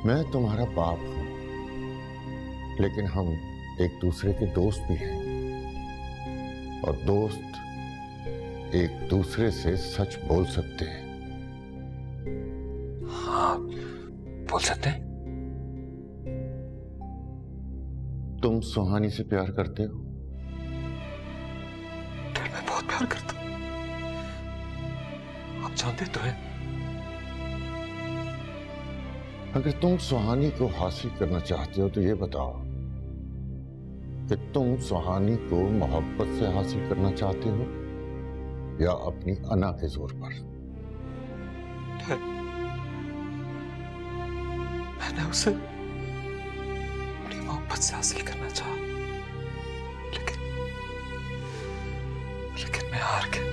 मैं तुम्हारा बाप हूं, लेकिन हम एक दूसरे के दोस्त भी हैं, और दोस्त एक दूसरे से सच बोल सकते हैं। हाँ, बोल सकते हैं। तुम सुहानी से प्यार करते हो? मैं बहुत प्यार करता हूं, आप जानते तो हैं। अगर तुम सुहानी को हासिल करना चाहते हो तो ये बताओ कि तुम सुहानी को मोहब्बत से हासिल करना चाहते हो या अपनी अना के जोर पर? मैंने उसे अपनी मोहब्बत से हासिल करना चाहा, लेकिन मैं हार गया।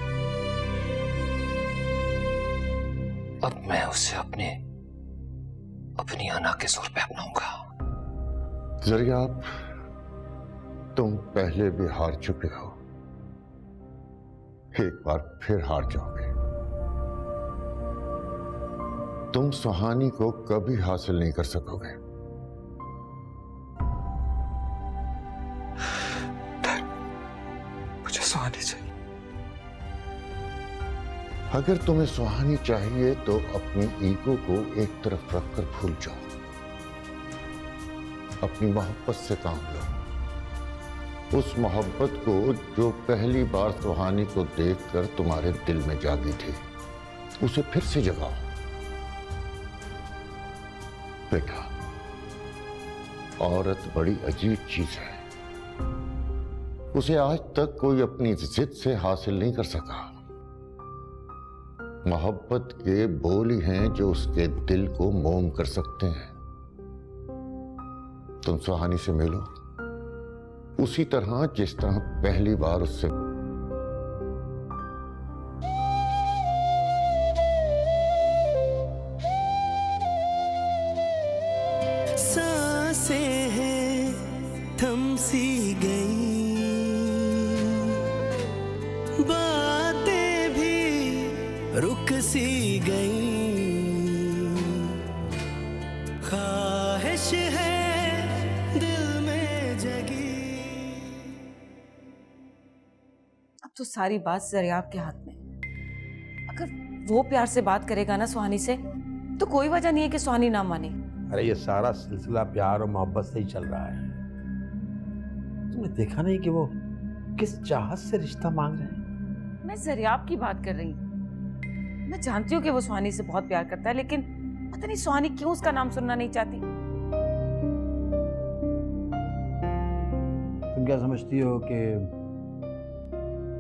अब मैं उसे अपनी अना के जोर पे अपनाऊंगा। ज़रियाब, तुम पहले भी हार चुके हो, एक बार फिर हार जाओगे। तुम सुहानी को कभी हासिल नहीं कर सकोगे। मुझे सुहानी चाहिए। अगर तुम्हें सुहानी चाहिए तो अपनी ईगो को एक तरफ रखकर भूल जाओ, अपनी मोहब्बत से काम लो। उस मोहब्बत को जो पहली बार सुहानी को देखकर तुम्हारे दिल में जागी थी, उसे फिर से जगाओ। बेटा, औरत बड़ी अजीब चीज है, उसे आज तक कोई अपनी जिद से हासिल नहीं कर सका। मोहब्बत के बोल ही हैं जो उसके दिल को मोम कर सकते हैं। तुम सुहानी से मिलो उसी तरह जिस तरह पहली बार उससे। सांसें हैं थम सी गई, बातें भी रुक सी गई, ख्वाहिश है दिल में जगी। अब तो सारी बात ज़रियाब के हाथ में। अगर वो प्यार से बात करेगा ना सुहानी से, तो कोई वजह नहीं है कि सुहानी ना माने। अरे ये सारा सिलसिला प्यार और मोहब्बत से ही चल रहा है। तुमने देखा नहीं कि वो किस चाहत से रिश्ता मांग रहे हैं? मैं ज़रियाब की बात कर रही हूँ। मैं जानती हूँ कि वो सुहानी से बहुत प्यार करता है, लेकिन पता नहीं सुहानी क्यों उसका नाम सुनना नहीं चाहती। तुम क्या समझती हो कि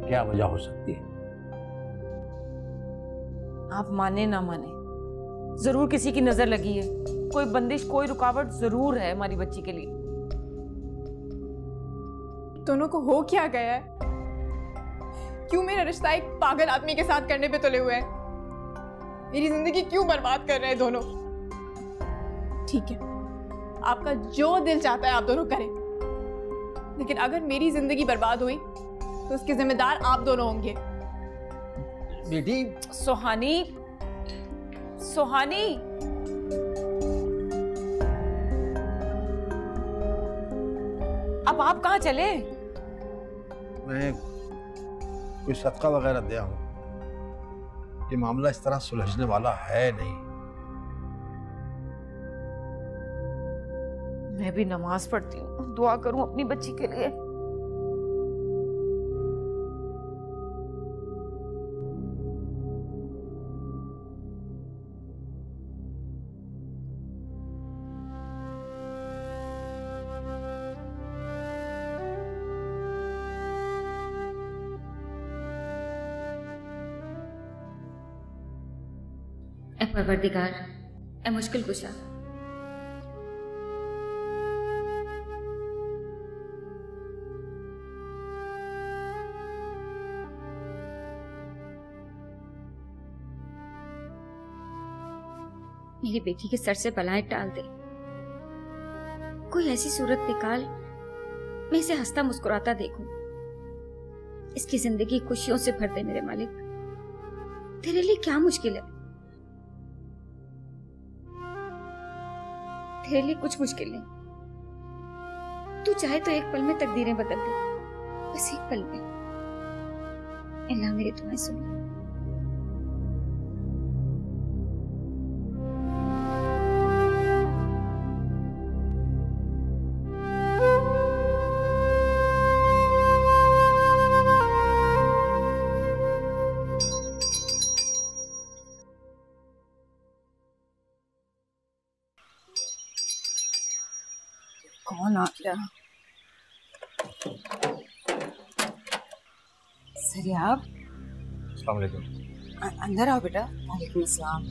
क्या वजह हो सकती है? आप माने ना माने, जरूर किसी की नजर लगी है, कोई बंदिश, कोई रुकावट जरूर है हमारी बच्ची के लिए। दोनों को हो क्या गया है? क्यों मेरा रिश्ता एक पागल आदमी के साथ करने पे तुले हुए हैं? मेरी जिंदगी क्यों बर्बाद कर रहे हैं दोनों? ठीक है, आपका जो दिल चाहता है आप दोनों करें, लेकिन अगर मेरी जिंदगी बर्बाद हुई तो उसके जिम्मेदार आप दोनों होंगे। बेटी, सुहानी, सुहानी, अब आप कहाँ चले? मैं कोई सदका वगैरह दे आऊं। ये मामला इस तरह सुलझने वाला है नहीं। मैं भी नमाज पढ़ती हूँ, दुआ करूं अपनी बच्ची के लिए। ए परवरदिगार, ए मुश्किल कुशा, मेरी बेटी के सर से बलाएं टाल दे। कोई ऐसी सूरत निकाल मैं इसे हंसता मुस्कुराता देखूं। इसकी जिंदगी खुशियों से भर दे मेरे मालिक। तेरे लिए क्या मुश्किल है? तेरे लिए कुछ मुश्किल नहीं। तू चाहे तो एक पल में तकदीरें बदल दे, बस एक पल में। अल्लाह मेरी दुआएं सुने। कौन आ गया? सरियाब, अस्सलाम वालेकुम। अंदर आओ बेटा। वालेकुम अस्सलाम।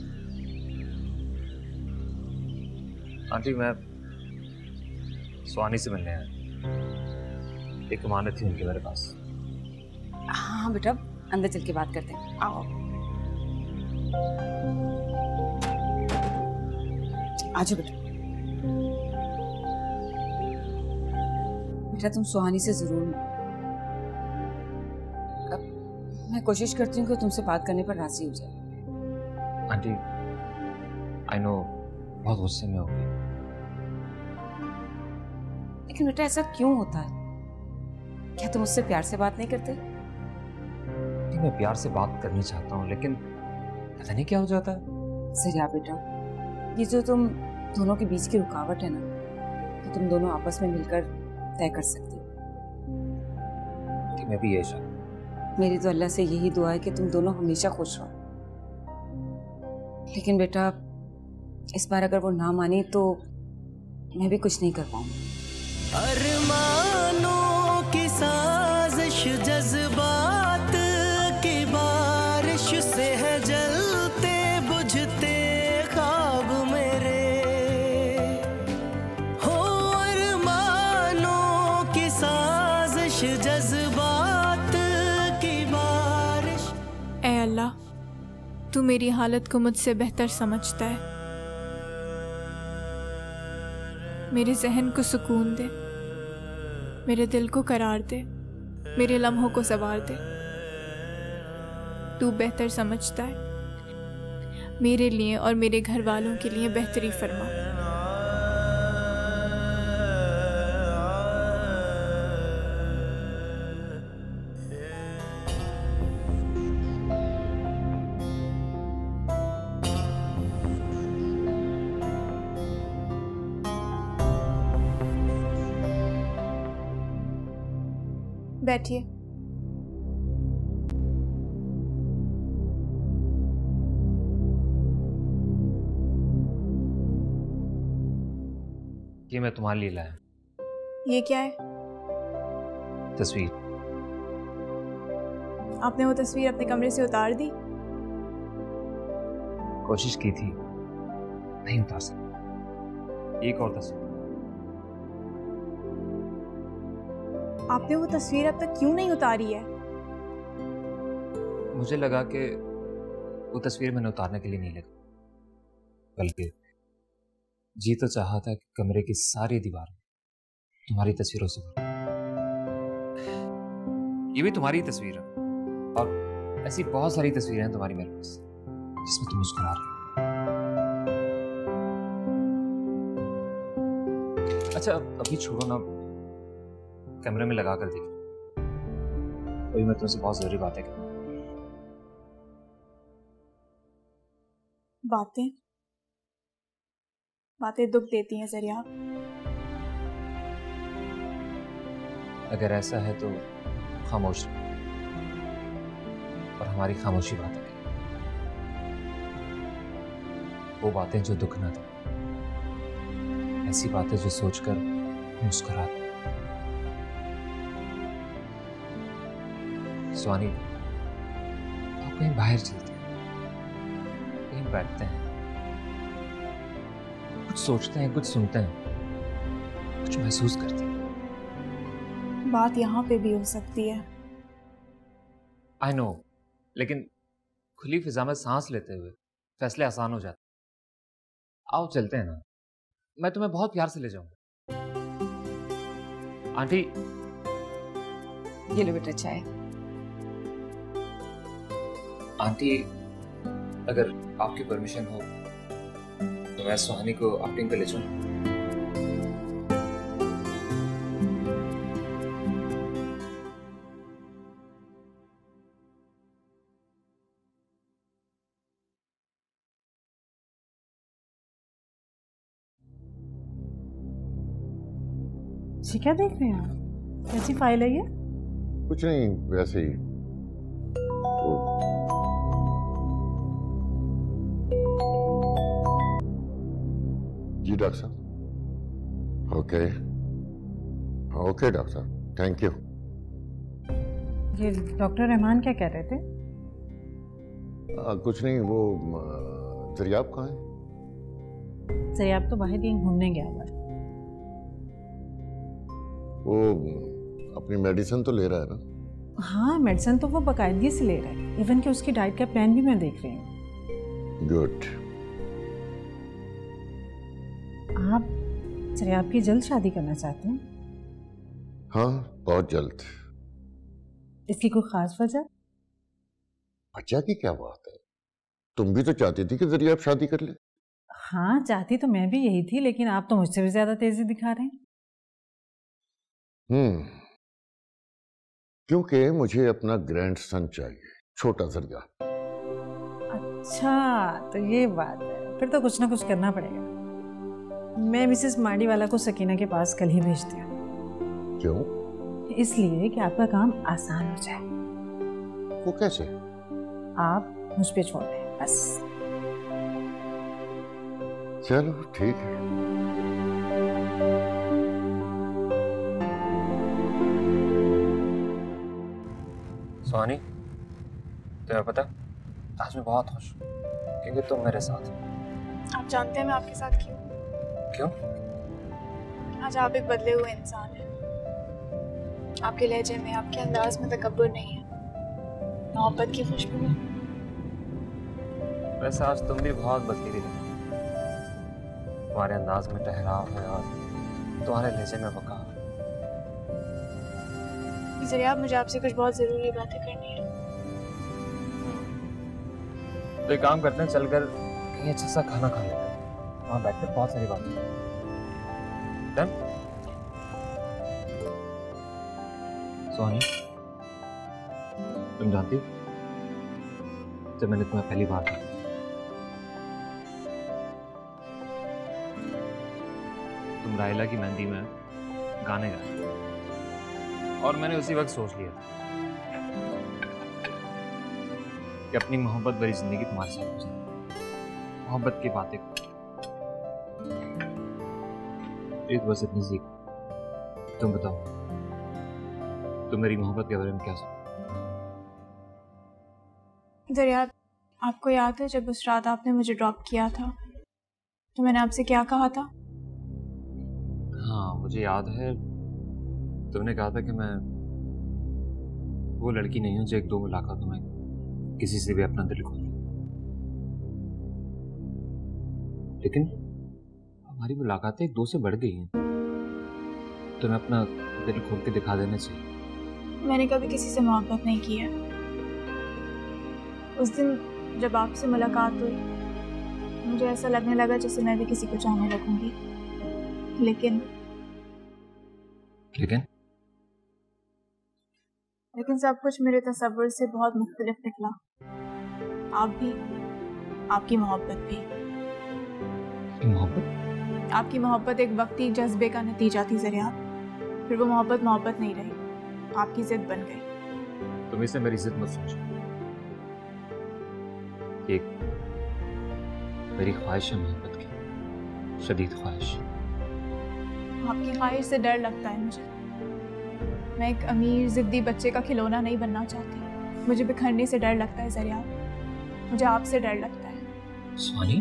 आंटी, मैं सुहानी से मिलने आया। एक अमानत थी उनके मेरे पास। हाँ बेटा, अंदर चल के बात करते हैं। आओ आजो बेटा। बेटा तुम सुहानी से जरूर मिलो। मैं कोशिश करती हूँ कि तुमसे बात करने पर राजी हो जाए। आंटी, आई नो बहुत गुस्से में होगी, लेकिन बेटा ऐसा क्यों होता है? क्या तुम मुझसे प्यार से बात नहीं करते? मैं प्यार से बात करनी चाहता हूँ, लेकिन पता नहीं क्या हो जाता है। सरिया बेटा, ये जो तुम दोनों के बीच की रुकावट है ना, तो तुम दोनों आपस में मिलकर तय कर सकते हो। कि मैं भी ये चाहता हूँ। मेरी तो अल्लाह से यही दुआ है कि तुम दोनों हमेशा खुश रहो। लेकिन बेटा इस बार अगर वो ना मानी तो मैं भी कुछ नहीं कर पाऊंगी। अरमानों की साजिश जज्बात की बारिश से है जलते बुझते ख्वाब मेरे हो। अरमानों की साजिश जज्बात की बारिश। ऐ अल्लाह, तू मेरी हालत को मुझसे बेहतर समझता है। मेरे जहन को सुकून दे, मेरे दिल को करार दे, मेरे लम्हों को संवार दे। तू बेहतर समझता है। मेरे लिए और मेरे घर वालों के लिए बेहतरी फरमा। बैठिए। ये मैं तुम्हारे लिए लाया। ये क्या है? तस्वीर। आपने वो तस्वीर अपने कमरे से उतार दी? कोशिश की थी, नहीं उतार सका। एक और तस्वीर। आपने वो तस्वीर अब तक क्यों नहीं उतारी है? मुझे लगा कि वो तस्वीर मैंने उतारने के लिए नहीं लगा, बल्कि जी तो चाहा था कि कमरे की सारी दीवार तुम्हारी तस्वीरों से भर। ये भी तुम्हारी तस्वीर है, और ऐसी बहुत सारी तस्वीरें हैं तुम्हारी मेरे पास जिसमें तुम मुस्कुरा रहे हो। अच्छा अभी छोड़ो ना, कैमरे में लगा कर देखो। अभी मैं तुमसे बहुत जरूरी बातें करूँ। बातें दुख देती हैं जरिया। अगर ऐसा है तो खामोश रहो और हमारी खामोशी बातें करें। वो बातें जो दुख न दे, ऐसी बातें जो सोचकर मुस्कुरा दे। सुहानी, आप कहीं बाहर चलते हैं, कहीं बैठते हैं, कुछ सोचते हैं, कुछ सुनते हैं, कुछ महसूस करते हैं। बात यहाँ पे भी हो सकती है। आई नो, लेकिन खुली फिजा में सांस लेते हुए फैसले आसान हो जाते। आओ चलते हैं ना, मैं तुम्हें बहुत प्यार से ले जाऊंगा। आंटी, ये लो बेटा चाय। आंटी अगर आपकी परमिशन हो तो मैं सुहानी को आउटिंग पे ले जाऊं। ये क्या देख रहे हैं आप? कैसी फाइल है ये? कुछ नहीं, वैसे ही। जी डॉक्टर साहब। ओके ओके डॉक्टर साहब, थैंक यू। ये डॉक्टर रहमान क्या कह रहे थे? कुछ नहीं, वो दरियाब कहाँ है? दरियाब तो बाहर कहीं घूमने गया हुआ है। वो अपनी मेडिसिन तो ले रहा है ना? हाँ, मेडिसिन तो वो बाकायदगी से ले रहा है। इवन कि उसकी डाइट का प्लान भी मैं देख रही हूँ। गुड। आप दरियाब की जल्द शादी करना चाहते हैं? हाँ, बहुत जल्द। इसकी कोई खास वजह? वजह की क्या बात है? तुम भी तो चाहती थी कि दरियाब शादी कर ले। हाँ, चाहती तो मैं भी यही थी, लेकिन आप तो मुझसे भी ज्यादा तेजी दिखा रहे हैं। क्योंकि मुझे अपना ग्रैंडसन चाहिए, छोटा दरिया। अच्छा, तो ये बात है। फिर तो कुछ ना कुछ करना पड़ेगा। मैं मिसेस मांडीवाला को सकीना के पास कल ही भेजती हूँ। क्यों? इसलिए कि आपका काम आसान हो जाए। वो कैसे? आप मुझ पे छोड़ दें बस। चलो ठीक है। सोनी, तुम्हें पता आज मैं बहुत खुश हूँ क्योंकि तुम मेरे साथ हो। आप जानते हैं मैं आपके साथ क्यों? क्यों? आज आप एक बदले हुए इंसान हैं। आपके लहजे में, आपके अंदाज में तकब्बुर नहीं है, मोहब्बत की खुशबू है। वैसे आज तुम भी बहुत बदली हुई लगी। तुम्हारे अंदाज में ठहराव है और तुम्हारे लहजे में वक़ार। दरियाब, मुझे आपसे कुछ बहुत जरूरी बातें करनी है। तो एक काम करते हैं, चलकर कहीं अच्छा सा खाना खा लेते हैं। वहाँ बैठकर बहुत सारी बातें। डन? सोनी, तुम जानती हो जब मैंने तुम्हें पहली बार देखा, तुम रायला की मेहंदी में गाने गाए और मैंने उसी वक्त सोच लिया था कि अपनी मोहब्बत भरी जिंदगी तुम्हारे साथ गुजारूं। मोहब्बत की बातें एक बस इतनी सीख। तुम बताओ, तुम मेरी मोहब्बत के बारे में क्या सोचते? दरियाब, आपको याद है जब उस रात आपने मुझे ड्रॉप किया था तो मैंने आपसे क्या कहा था? हाँ, मुझे याद है। तुमने कहा था कि मैं वो लड़की नहीं हूं जो एक दो मुलाकातों में किसी से भी अपना दिल खोल ले। लेकिन हमारी मुलाकातें एक दो से बढ़ गई हैं। तुम्हें अपना दिल खोल के दिखा देना चाहिए। मैंने कभी किसी से मोहब्बत नहीं की है। उस दिन जब आपसे मुलाकात हुई मुझे ऐसा लगने लगा जैसे मैं भी किसी को चाहने लगूंगी, लेकिन सब कुछ मेरे तसव्वुर से बहुत मुख्तलिफ निकला। आप भी, आपकी मोहब्बत भी। मोहब्बत? आपकी मोहब्बत एक वक्ती जज्बे का नतीजा थी दरियाब। फिर वो मोहब्बत नहीं रही, आपकी जिद बन गई। तुम इसे मेरी जिद मत सोचो। एक मेरी ख्वाहिश है मोहब्बत की, शदीद ख्वाहिश। आपकी ख्वाहिश से डर लगता है मुझे। मैं एक अमीर जिद्दी बच्चे का खिलौना नहीं बनना चाहती। मुझे बिखरने से डर लगता है दरियाब। मुझे आपसे डर लगता है। सोनी,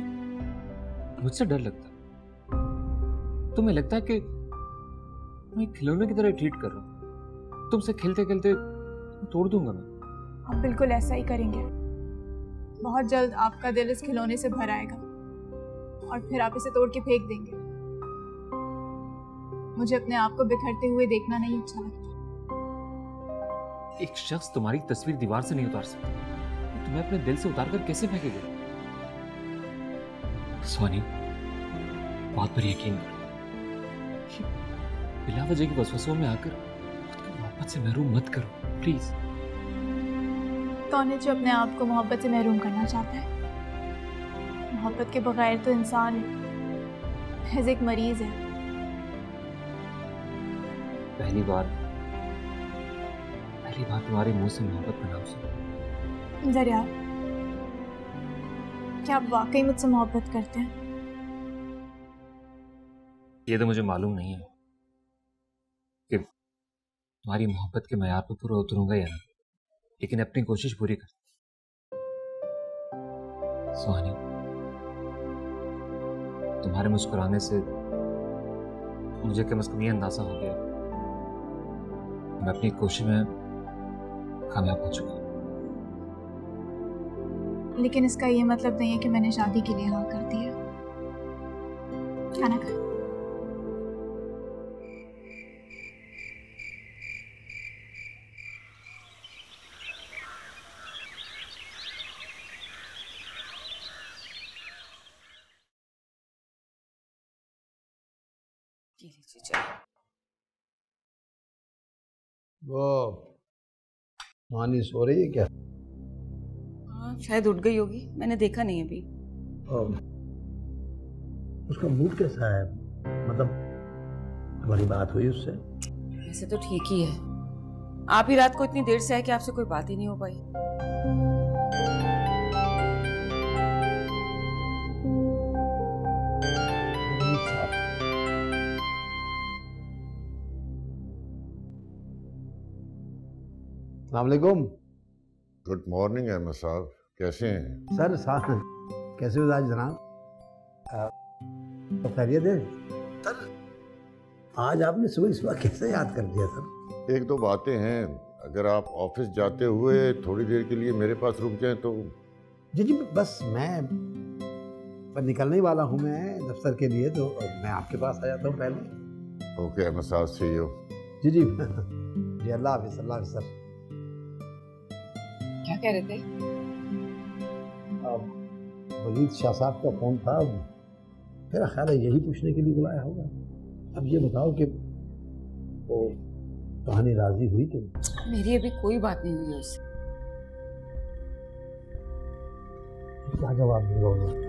मुझसे डर लगता है? तुम्हें लगता है कि मैं खिलौने की तरह ट्रीट कर रहा हूँ? तुमसे खेलते खेलते तोड़ दूंगा मैं। आप बिल्कुल ऐसा ही करेंगे। बहुत जल्द आपका दिल इस खिलौने से भर आएगा और फिर आप इसे तोड़ के फेंक देंगे। मुझे अपने आप को बिखरते हुए देखना नहीं अच्छा लगता। एक शख्स तुम्हारी तस्वीर दीवार से नहीं उतार सकता, तुम्हें अपने दिल से उतार कर कैसे फेंकेगा? सोनी, बात पर यकीन करो। बिला वजह की वसवसों में आकर खुद को मोहब्बत से महरूम मत करो, प्लीज। कौन है जो अपने आप को मोहब्बत से महरूम करना चाहता है? मोहब्बत के बगैर तो इंसान महज एक मरीज है। पहली बार तुम्हारे मुंह से मोहब्बत का नाम सुना। दरिया, क्या आप वाकई मुझसे मोहब्बत करते हैं? ये तो मुझे मालूम नहीं है कि तुम्हारी मोहब्बत के मयार पर पूरा उतरूंगा या ना, लेकिन अपनी कोशिश पूरी कर। सुहानी, तुम्हारे मुस्कुराने से मुझे कम से कम ये अंदाजा हो गया मैं अपनी कोशिश में कामयाब हो चुका हूं। लेकिन इसका ये मतलब नहीं है कि मैंने शादी के लिए हाँ कर दी है। खाना खा। वो सुहानी सो रही है क्या? हाँ, शायद उठ गई होगी, मैंने देखा नहीं अभी। उसका मूड कैसा है? मतलब तुम्हारी बात हुई उससे? वैसे तो ठीक ही है। आप ही रात को इतनी देर से आए कि आपसे कोई बात ही नहीं हो पाई। अस्सलामुअलैकुम। गुड मॉर्निंग अहमद साहब, कैसे हैं? सर कैसे हो आज जनाब? तो खैरियत है सर? आज आपने सुबह कैसे याद कर दिया सर? एक दो बातें हैं, अगर आप ऑफिस जाते हुए थोड़ी देर के लिए मेरे पास रुक जाएं तो। जी बस मैं निकलने ही वाला हूँ मैं दफ्तर के लिए, तो मैं आपके पास आ जाता हूँ पहले। ओके अहमद साहब, सी यू। जी जी अल्लाह हाफिज़। अल्लाह हाफिज़ सर। क्या कह रहे थे? वलीद शाह साहब का फोन था, मेरा ख्याल है यही पूछने के लिए बुलाया होगा। अब ये बताओ कि वो कहानी राजी हुई कि? मेरी अभी कोई बात नहीं हुई उससे। क्या जवाब दूंगा उन्हें?